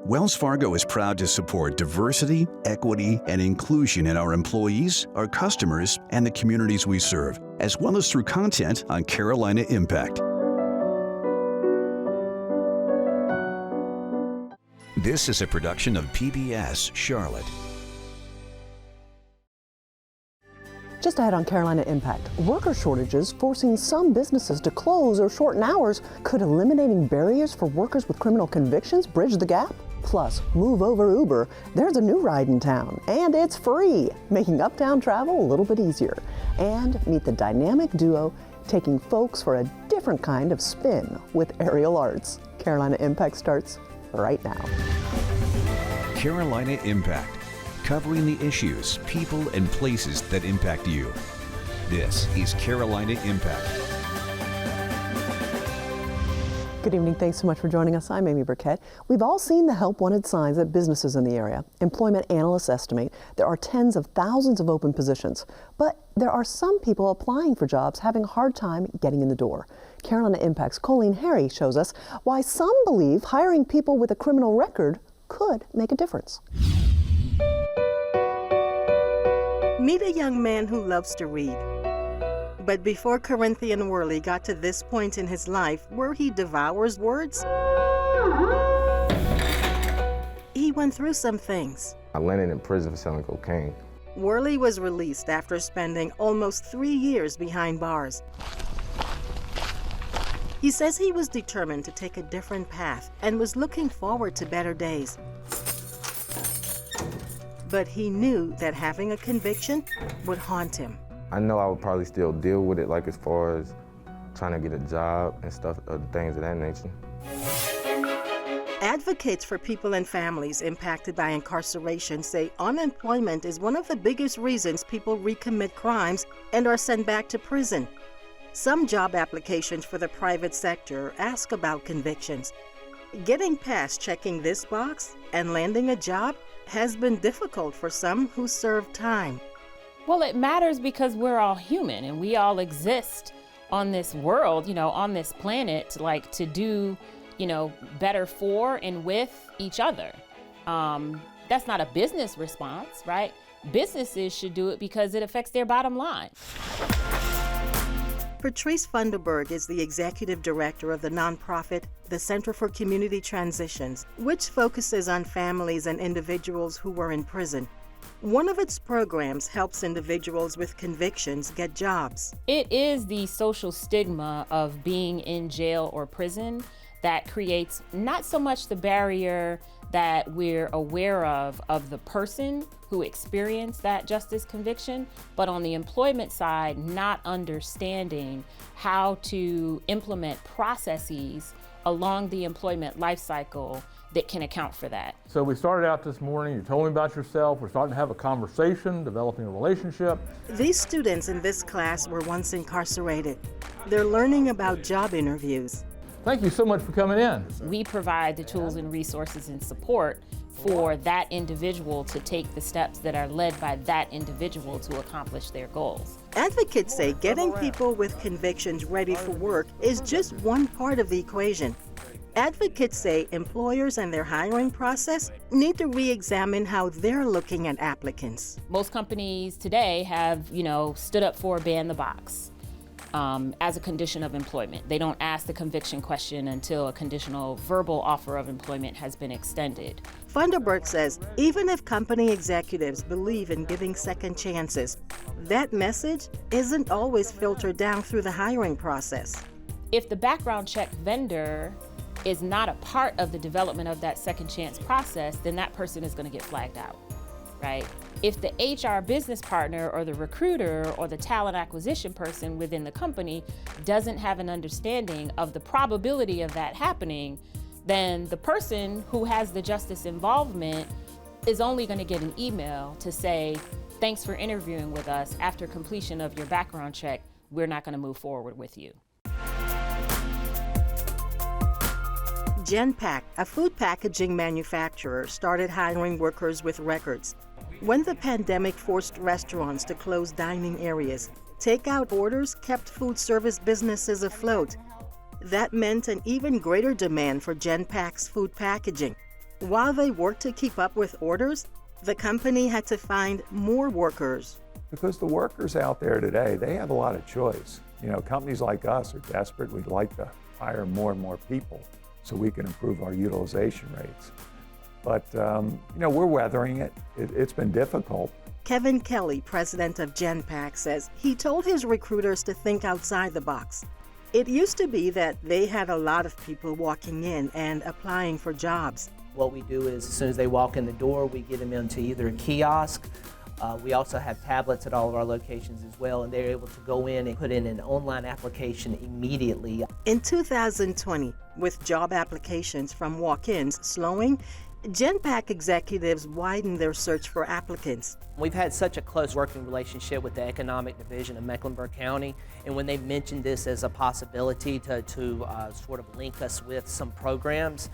Wells Fargo is proud to support diversity, equity, and inclusion in our employees, our customers, and the communities we serve, as well as through content on Carolina Impact. This is a production of PBS Charlotte. Just ahead on Carolina Impact, worker shortages forcing some businesses to close or shorten hours. Could eliminating barriers for workers with criminal convictions bridge the gap? Plus, move over Uber. There's a new ride in town, and it's free, making uptown travel a little bit easier. And meet the dynamic duo taking folks for a different kind of spin with aerial arts. Carolina Impact starts right now. Carolina Impact, covering the issues, people, and places that impact you. This is Carolina Impact. Good evening. Thanks so much for joining us. I'm Amy Burkett. We've all seen the help wanted signs at businesses in the area. Employment analysts estimate there are tens of thousands of open positions, but there are some people applying for jobs having a hard time getting in the door. Carolina Impact's Colleen Harry shows us why some believe hiring people with a criminal record could make a difference. Meet a young man who loves to read. But before Corinthian Worley got to this point in his life where he devours words, he went through some things. I landed in prison for selling cocaine. Worley was released after spending almost 3 years behind bars. He says he was determined to take a different path and was looking forward to better days. But he knew that having a conviction would haunt him. I know I would probably still deal with it, like as far as trying to get a job and stuff, things of that nature. Advocates for people and families impacted by incarceration say unemployment is one of the biggest reasons people recommit crimes and are sent back to prison. Some job applications for the private sector ask about convictions. Getting past checking this box and landing a job has been difficult for some who serve time. Well, it matters because we're all human and we all exist on this world, on this planet, like to do, better for and with each other. That's not a business response, right? Businesses should do it because it affects their bottom line. Patrice Funderburg is the executive director of the nonprofit, the Center for Community Transitions, which focuses on families and individuals who were in prison. One of its programs helps individuals with convictions get jobs. It is the social stigma of being in jail or prison that creates not so much the barrier that we're aware of the person who experienced that justice conviction, but on the employment side, not understanding how to implement processes along the employment life cycle that can account for that. So we started out this morning, you told me about yourself, we're starting to have a conversation, developing a relationship. These students in this class were once incarcerated. They're learning about job interviews. Thank you so much for coming in. We provide the tools and resources and support for that individual to take the steps that are led by that individual to accomplish their goals. Advocates say getting people with convictions ready for work is just one part of the equation. Advocates say employers and their hiring process need to re-examine how they're looking at applicants. Most companies today have, stood up for ban the box as a condition of employment. They don't ask the conviction question until a conditional verbal offer of employment has been extended. Funderburg says even if company executives believe in giving second chances, that message isn't always filtered down through the hiring process. If the background check vendor is not a part of the development of that second chance process, then that person is going to get flagged out, right? If the HR business partner or the recruiter or the talent acquisition person within the company doesn't have an understanding of the probability of that happening, then the person who has the justice involvement is only going to get an email to say, thanks for interviewing with us. After completion of your background check, we're not going to move forward with you. Genpack, a food packaging manufacturer, started hiring workers with records. When the pandemic forced restaurants to close dining areas, takeout orders kept food service businesses afloat. That meant an even greater demand for Genpack's food packaging. While they worked to keep up with orders, the company had to find more workers. Because the workers out there today, they have a lot of choice. You know, companies like us are desperate. We'd like to hire more and more people so we can improve our utilization rates. But, you know, we're weathering it. It's been difficult. Kevin Kelly, president of Genpact, says he told his recruiters to think outside the box. It used to be that they had a lot of people walking in and applying for jobs. What we do is, as soon as they walk in the door, we get them into either a kiosk. We also have tablets at all of our locations as well, and they're able to go in and put in an online application immediately. In 2020, with job applications from walk-ins slowing, Genpact executives widened their search for applicants. We've had such a close working relationship with the Economic Division of Mecklenburg County, and when they mentioned this as a possibility to sort of link us with some programs,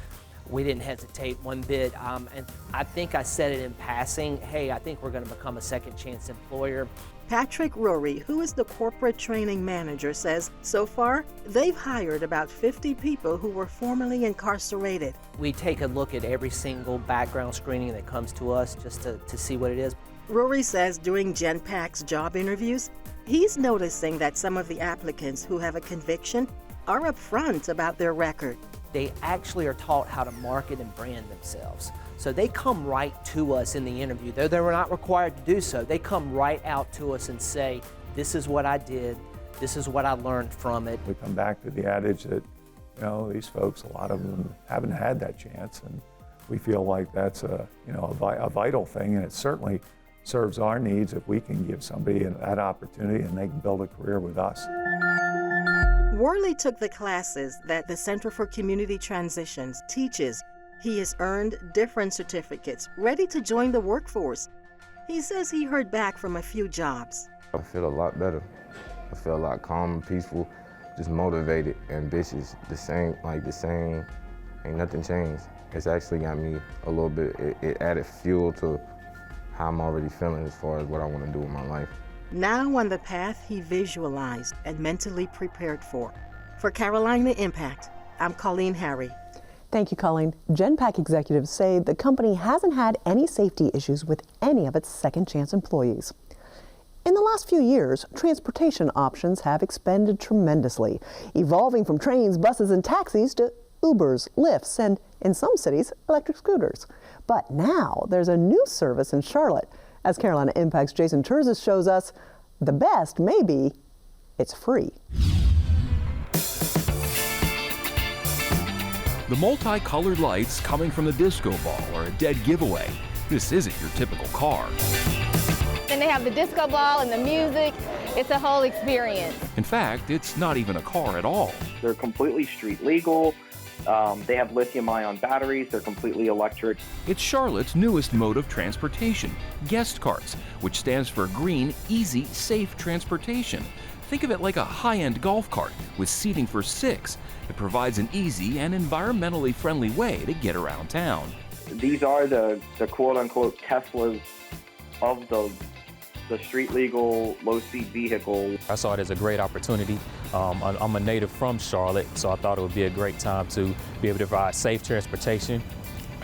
we didn't hesitate one bit. And I think I said it in passing, hey, I think we're going to become a second chance employer. Patrick Rory, who is the corporate training manager, says so far they've hired about 50 people who were formerly incarcerated. We take a look at every single background screening that comes to us just to see what it is. Rory says during Genpact's job interviews, he's noticing that some of the applicants who have a conviction are upfront about their record. They actually are taught how to market and brand themselves. So they come right to us in the interview. Though they were not required to do so, they come right out to us and say, this is what I did, this is what I learned from it. We come back to the adage that, you know, these folks, a lot of them haven't had that chance, and we feel like that's a vital thing, and it certainly serves our needs if we can give somebody that opportunity and they can build a career with us. Worley took the classes that the Center for Community Transitions teaches. He has earned different certificates, ready to join the workforce. He says he heard back from a few jobs. I feel a lot better. I feel a lot calm, peaceful, just motivated, ambitious, the same, ain't nothing changed. It's actually got me a little bit, it added fuel to how I'm already feeling as far as what I want to do with my life. Now on the path he visualized and mentally prepared for. For Carolina Impact, I'm Colleen Harry. Thank you, Colleen. Genpact executives say the company hasn't had any safety issues with any of its second chance employees. In the last few years, transportation options have expanded tremendously, evolving from trains, buses, and taxis to Ubers, Lyfts, and in some cities, electric scooters. But now there's a new service in Charlotte. As Carolina Impact's Jason Terzis shows us, the best may be it's free. The multicolored lights coming from the disco ball are a dead giveaway. This isn't your typical car. And they have the disco ball and the music. It's a whole experience. In fact, it's not even a car at all. They're completely street legal. They have lithium-ion batteries. They're completely electric. It's Charlotte's newest mode of transportation, guest carts, which stands for Green, Easy, Safe Transportation. Think of it like a high-end golf cart with seating for 6. It provides an easy and environmentally friendly way to get around town. These are the quote-unquote Teslas of the street legal low-speed vehicle. I saw it as a great opportunity. I'm a native from Charlotte, so I thought it would be a great time to be able to provide safe transportation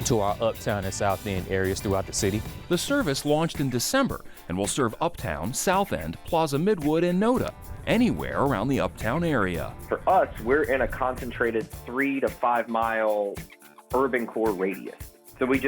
to our uptown and south end areas throughout the city. The service launched in December and will serve Uptown, South End, Plaza Midwood, and Noda, anywhere around the Uptown area. For us, we're in a concentrated 3 to 5 mile urban core radius. So we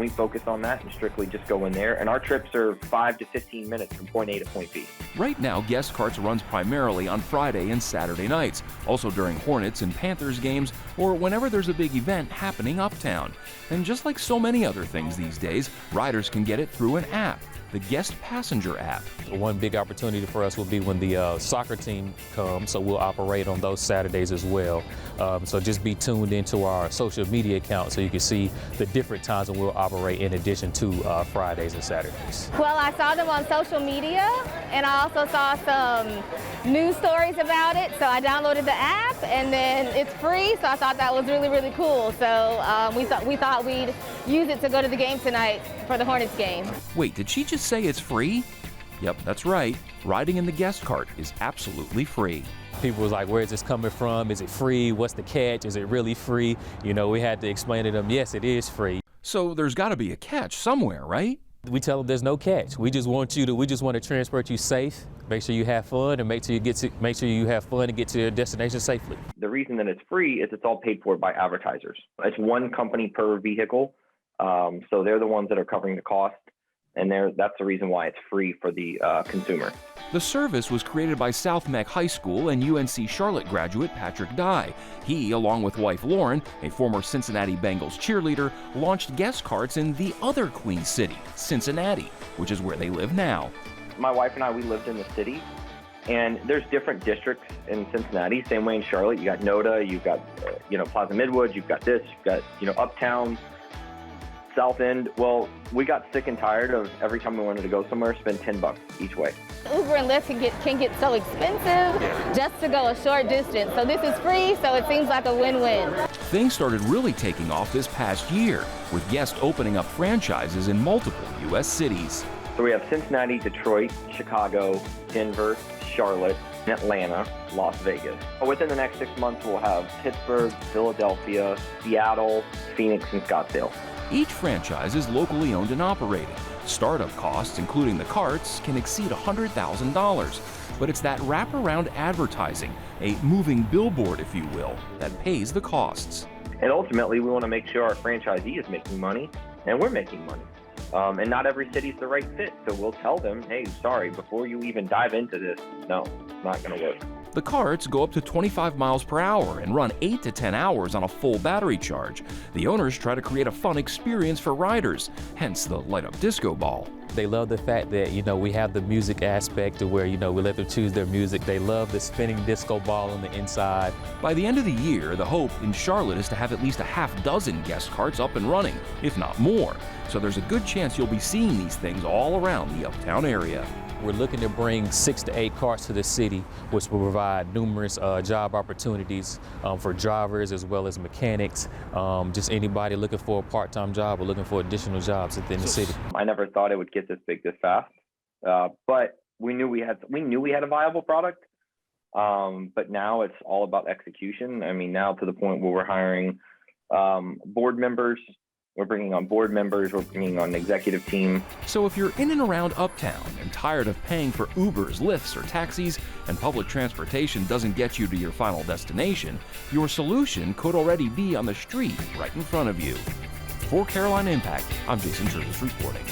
focus on that and strictly just go in there. And our trips are 5 to 15 minutes from point A to point B. Right now, Guest Carts runs primarily on Friday and Saturday nights, also during Hornets and Panthers games, or whenever there's a big event happening uptown. And just like so many other things these days, riders can get it through an app, the Guest Passenger app. One big opportunity for us will be when the soccer team comes, so we'll operate on those Saturdays as well. So just be tuned into our social media account so you can see the different times when we'll operate in addition to Fridays and Saturdays. Well, I saw them on social media, and I also saw some news stories about it, so I downloaded the app, and then it's free, so I thought that was really, really cool. So we thought we'd use it to go to the game tonight for the Hornets game. Wait, did she just say it's free? Yep, that's right. Riding in the Guest Cart is absolutely free. People was like, where is this coming from? Is it free? What's the catch? Is it really free? You know, we had to explain to them, yes, it is free. So there's got to be a catch somewhere, right? We tell them there's no catch. We just want to transport you safe, make sure you have fun, and make sure you have fun and get to your destination safely. The reason that it's free is it's all paid for by advertisers. It's one company per vehicle, so they're the ones that are covering the cost, and that's the reason why it's free for the consumer. The service was created by South Meck High School and UNC Charlotte graduate Patrick Dye. He, along with wife Lauren, a former Cincinnati Bengals cheerleader, launched guest carts in the other Queen City, Cincinnati, which is where they live now. My wife and I, we lived in the city, and there's different districts in Cincinnati. Same way in Charlotte, you got NODA, you've got Plaza Midwood, you've got this, you've got Uptown, South End. Well, we got sick and tired of every time we wanted to go somewhere, spend $10 each way. Uber and Lyft can get so expensive just to go a short distance. So this is free, so it seems like a win-win. Things started really taking off this past year, with guests opening up franchises in multiple U.S. cities. So we have Cincinnati, Detroit, Chicago, Denver, Charlotte, Atlanta, Las Vegas. Within the next 6 months, we'll have Pittsburgh, Philadelphia, Seattle, Phoenix, and Scottsdale. Each franchise is locally owned and operated. Startup costs, including the carts, can exceed $100,000. But it's that wraparound advertising, a moving billboard, if you will, that pays the costs. And ultimately, we want to make sure our franchisee is making money, and we're making money. And not every city's the right fit, so we'll tell them, hey, sorry, before you even dive into this, no, it's not going to work. The carts go up to 25 miles per hour and run 8 to 10 hours on a full battery charge. The owners try to create a fun experience for riders, hence the light-up disco ball. They love the fact that, we have the music aspect to where, we let them choose their music. They love the spinning disco ball on the inside. By the end of the year, the hope in Charlotte is to have at least a half dozen guest carts up and running, if not more. So there's a good chance you'll be seeing these things all around the Uptown area. We're looking to bring 6 to 8 carts to the city, which will provide numerous job opportunities for drivers as well as mechanics, just anybody looking for a part-time job or looking for additional jobs within the city. I never thought it would get this big this fast, but we knew we had a viable product. But now it's all about execution. I mean, now to the point where we're hiring board members. We're bringing on board members, we're bringing on an executive team. So if you're in and around Uptown and tired of paying for Ubers, Lyfts, or taxis, and public transportation doesn't get you to your final destination, your solution could already be on the street right in front of you. For Carolina Impact, I'm Jason Truvis reporting.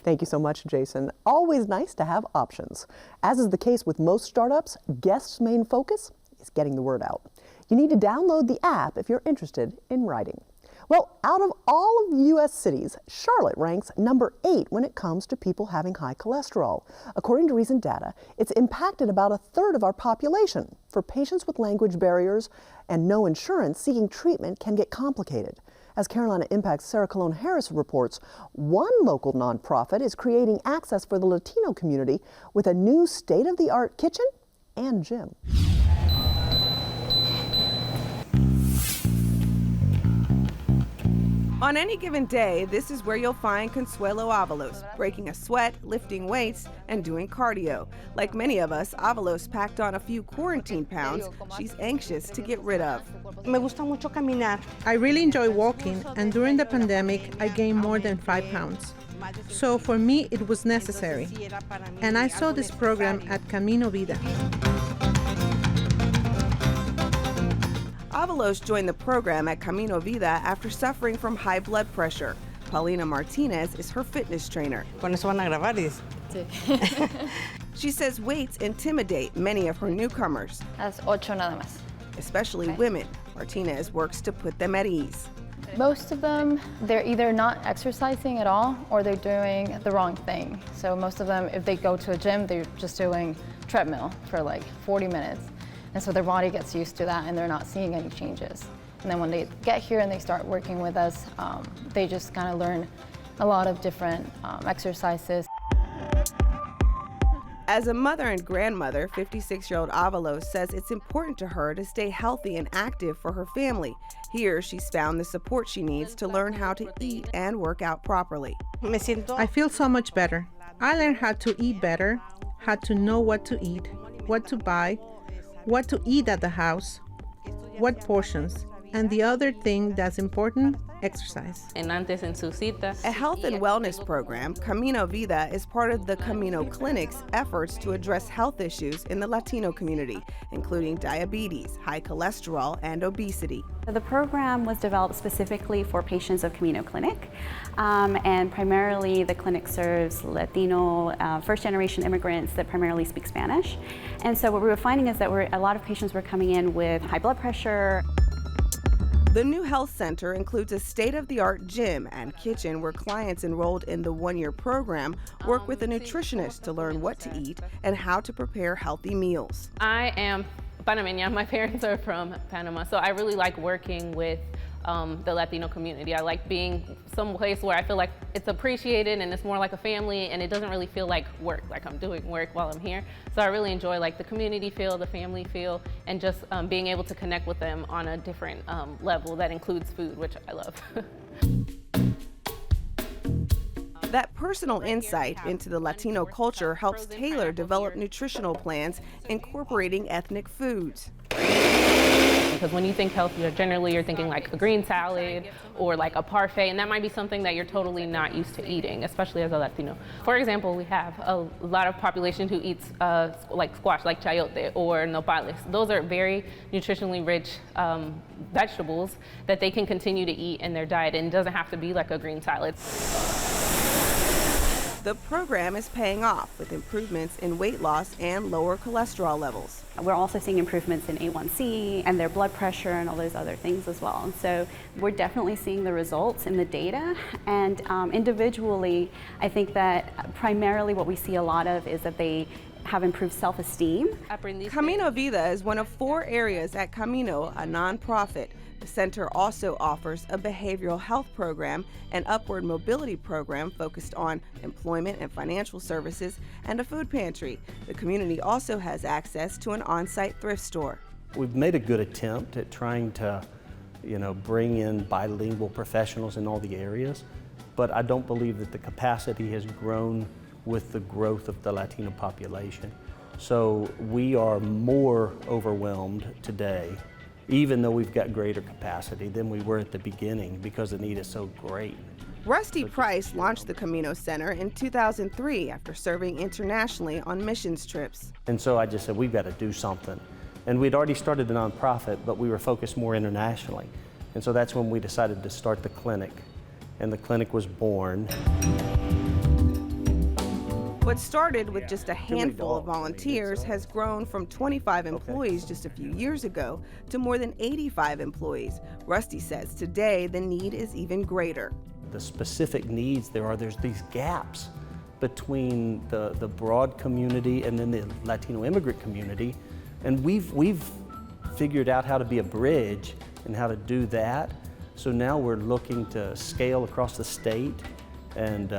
Thank you so much, Jason. Always nice to have options. As is the case with most startups, Guest's main focus is getting the word out. You need to download the app if you're interested in riding. Well, out of all of U.S. cities, Charlotte ranks number 8 when it comes to people having high cholesterol. According to recent data, it's impacted about 1/3 of our population. For patients with language barriers and no insurance, seeking treatment can get complicated. As Carolina Impact's Sarah Colon Harris reports, one local nonprofit is creating access for the Latino community with a new state-of-the-art kitchen and gym. On any given day, this is where you'll find Consuelo Avalos, breaking a sweat, lifting weights, and doing cardio. Like many of us, Avalos packed on a few quarantine pounds she's anxious to get rid of. Me gusta mucho caminar. I really enjoy walking, and during the pandemic, I gained more than 5 pounds. So for me, it was necessary. And I saw this program at Camino Vida. Avalos joined the program at Camino Vida after suffering from high blood pressure. Paulina Martinez is her fitness trainer. Con eso van a grabar, dice. She says weights intimidate many of her newcomers. That's 8 nada más. Especially women. Martinez works to put them at ease. Most of them, they're either not exercising at all or they're doing the wrong thing. So most of them, if they go to a gym, they're just doing treadmill for like 40 minutes. And so their body gets used to that and they're not seeing any changes. And then when they get here and they start working with us, they just kind of learn a lot of different exercises. As a mother and grandmother, 56-year-old Avalos says it's important to her to stay healthy and active for her family. Here, she's found the support she needs to learn how to eat and work out properly. I feel so much better. I learned how to eat better, how to know what to eat, what to buy, what to eat at the house, what portions. And the other thing that's important, exercise. A health and wellness program, Camino Vida, is part of the Camino Clinic's efforts to address health issues in the Latino community, including diabetes, high cholesterol, and obesity. The program was developed specifically for patients of Camino Clinic, and primarily the clinic serves Latino first-generation immigrants that primarily speak Spanish. And so what we were finding is that a lot of patients were coming in with high blood pressure. The new health center includes a state-of-the-art gym and kitchen where clients enrolled in the one-year program work with a nutritionist to learn what to eat and how to prepare healthy meals. I am Panameña. My parents are from Panama, so I really like working with the Latino community. I like being someplace where I feel like it's appreciated and it's more like a family, and it doesn't really feel like work, like I'm doing work while I'm here. So I really enjoy like the community feel, the family feel, and just being able to connect with them on a different level that includes food, which I love. That personal insight into the Latino culture helps Taylor develop nutritional plans incorporating ethnic foods. Because when you think health, generally you're thinking like a green salad or like a parfait, and that might be something that you're totally not used to eating, especially as a Latino. For example, we have a lot of population who eats like squash, like chayote or nopales. Those are very nutritionally rich vegetables that they can continue to eat in their diet, and it doesn't have to be like a green salad. The program is paying off with improvements in weight loss and lower cholesterol levels. We're also seeing improvements in A1C and their blood pressure and all those other things as well. And so we're definitely seeing the results in the data. And individually, I think that primarily what we see a lot of is that they have improved self-esteem. Camino Vida is one of 4 areas at Camino, a nonprofit. The center also offers a behavioral health program, an upward mobility program focused on employment and financial services, and a food pantry. The community also has access to an on-site thrift store. We've made a good attempt at trying to, bring in bilingual professionals in all the areas, but I don't believe that the capacity has grown with the growth of the Latino population. So we are more overwhelmed today, even though we've got greater capacity than we were at the beginning because the need is so great. Rusty Price launched the Camino Center in 2003 after serving internationally on missions trips. And so I just said, we've got to do something. And we'd already started the nonprofit, but we were focused more internationally. And so that's when we decided to start the clinic, and the clinic was born. What started with just a handful of volunteers has grown from 25 employees just a few years ago to more than 85 employees. Rusty says today the need is even greater. The specific needs there's these gaps between the broad community and then the Latino immigrant community. And we've figured out how to be a bridge and how to do that. So now we're looking to scale across the state and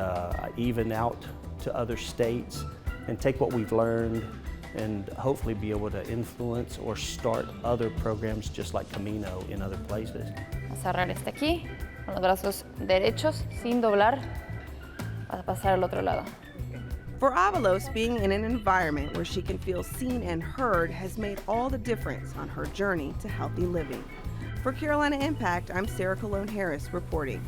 even out to other states and take what we've learned and hopefully be able to influence or start other programs just like Camino in other places. Cerrar este aquí, con los brazos derechos, sin doblar, para pasar al otro lado. For Avalos, being in an environment where she can feel seen and heard has made all the difference on her journey to healthy living. For Carolina Impact, I'm Sarah Colon-Harris reporting.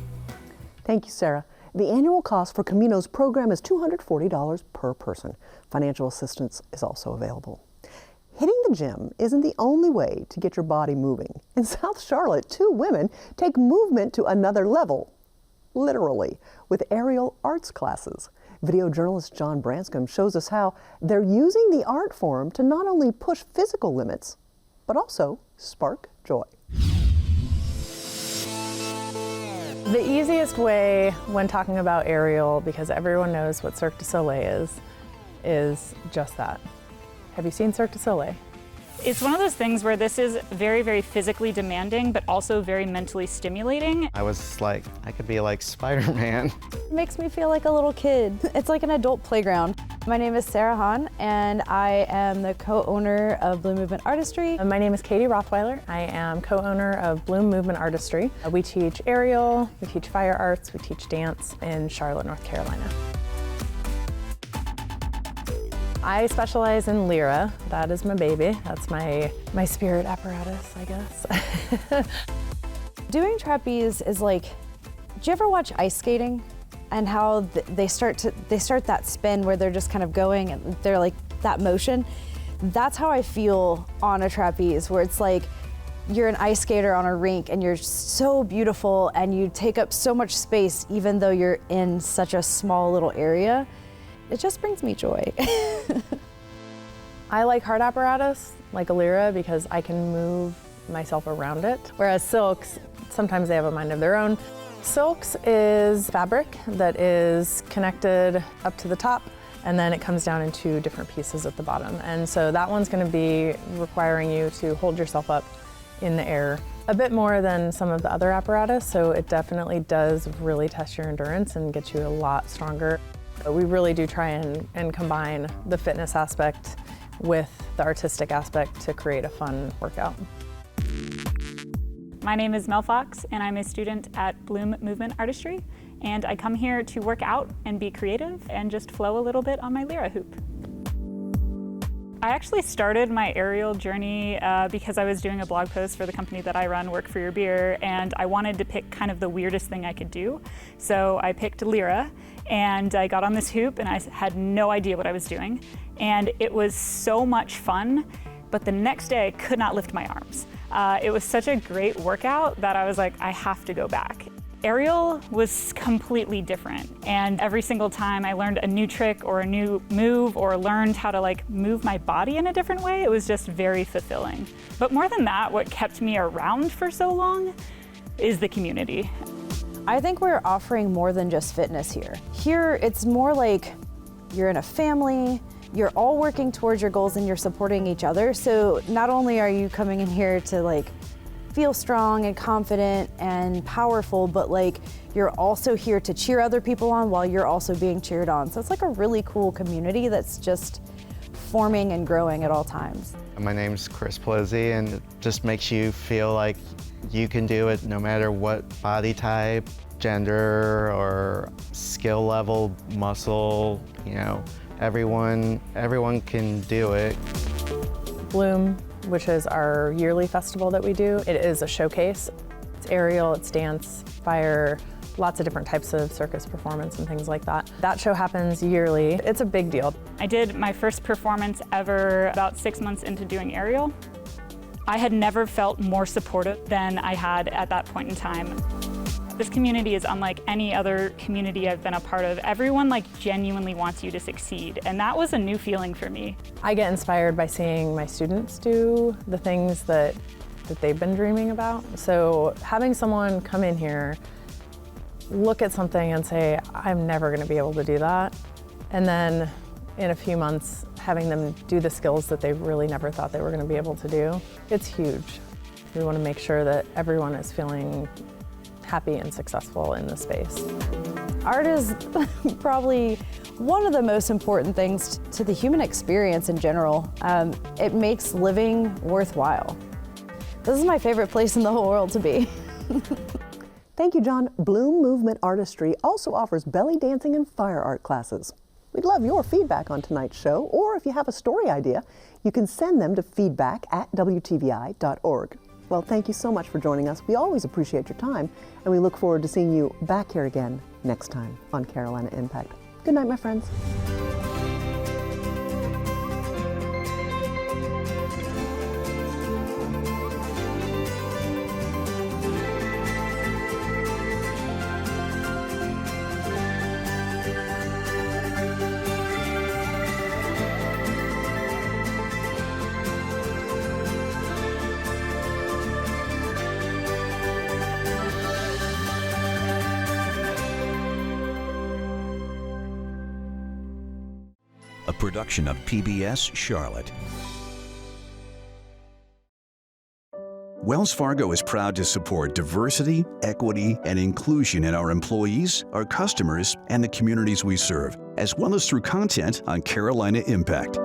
Thank you, Sarah. The annual cost for Camino's program is $240 per person. Financial assistance is also available. Hitting the gym isn't the only way to get your body moving. In South Charlotte, 2 women take movement to another level, literally, with aerial arts classes. Video journalist John Branscombe shows us how they're using the art form to not only push physical limits, but also spark joy. The easiest way when talking about aerial, because everyone knows what Cirque du Soleil is just that. Have you seen Cirque du Soleil? It's one of those things where this is very, very physically demanding, but also very mentally stimulating. I was like, I could be like Spider-Man. It makes me feel like a little kid. It's like an adult playground. My name is Sarah Hahn, and I am the co-owner of Bloom Movement Artistry. My name is Katie Rothweiler. I am co-owner of Bloom Movement Artistry. We teach aerial, we teach fire arts, we teach dance in Charlotte, North Carolina. I specialize in Lyra. That is my baby. That's my spirit apparatus, I guess. Doing trapeze is like Do you ever watch ice skating and how they start that spin where they're just kind of going and they're like that motion? That's how I feel on a trapeze, where it's like you're an ice skater on a rink and you're so beautiful and you take up so much space even though you're in such a small little area. It just brings me joy. I like hard apparatus, like a lyra, because I can move myself around it. Whereas silks, sometimes they have a mind of their own. Silks is fabric that is connected up to the top, and then it comes down into different pieces at the bottom. And so that one's going to be requiring you to hold yourself up in the air a bit more than some of the other apparatus, so it definitely does really test your endurance and get you a lot stronger. We really do try and combine the fitness aspect with the artistic aspect to create a fun workout. My name is Mel Fox, and I'm a student at Bloom Movement Artistry, and I come here to work out and be creative and just flow a little bit on my lyra hoop. I actually started my aerial journey because I was doing a blog post for the company that I run, Work for Your Beer, and I wanted to pick kind of the weirdest thing I could do. So I picked lyra, and I got on this hoop, and I had no idea what I was doing. And it was so much fun, but the next day I could not lift my arms. It was such a great workout that I was like, I have to go back. Aerial was completely different, and every single time I learned a new trick or a new move or learned how to like move my body in a different way, it was just very fulfilling. But more than that, what kept me around for so long is the community. I think we're offering more than just fitness here. Here, it's more like you're in a family, you're all working towards your goals and you're supporting each other. So not only are you coming in here to like feel strong and confident and powerful, but like you're also here to cheer other people on while you're also being cheered on. So it's like a really cool community that's just forming and growing at all times. My name's Chris Plizzi, and it just makes you feel like you can do it no matter what body type, gender, or skill level, muscle, you know, everyone can do it. Bloom, which is our yearly festival that we do, it is a showcase. It's aerial, it's dance, fire, lots of different types of circus performance and things like that. That show happens yearly. It's a big deal. I did my first performance ever about 6 months into doing aerial. I had never felt more supportive than I had at that point in time. This community is unlike any other community I've been a part of. Everyone like genuinely wants you to succeed, and that was a new feeling for me. I get inspired by seeing my students do the things that they've been dreaming about. So having someone come in here, look at something and say, I'm never gonna be able to do that, and then in a few months having them do the skills that they really never thought they were gonna be able to do, it's huge. We wanna make sure that everyone is feeling happy and successful in the space. Art is probably one of the most important things to the human experience in general. It makes living worthwhile. This is my favorite place in the whole world to be. Thank you, John. Bloom Movement Artistry also offers belly dancing and fire art classes. We'd love your feedback on tonight's show, or if you have a story idea, you can send them to feedback@wtvi.org. Well, thank you so much for joining us. We always appreciate your time, and we look forward to seeing you back here again next time on Carolina Impact. Good night, my friends. A production of PBS Charlotte. Wells Fargo is proud to support diversity, equity, and inclusion in our employees, our customers, and the communities we serve, as well as through content on Carolina Impact.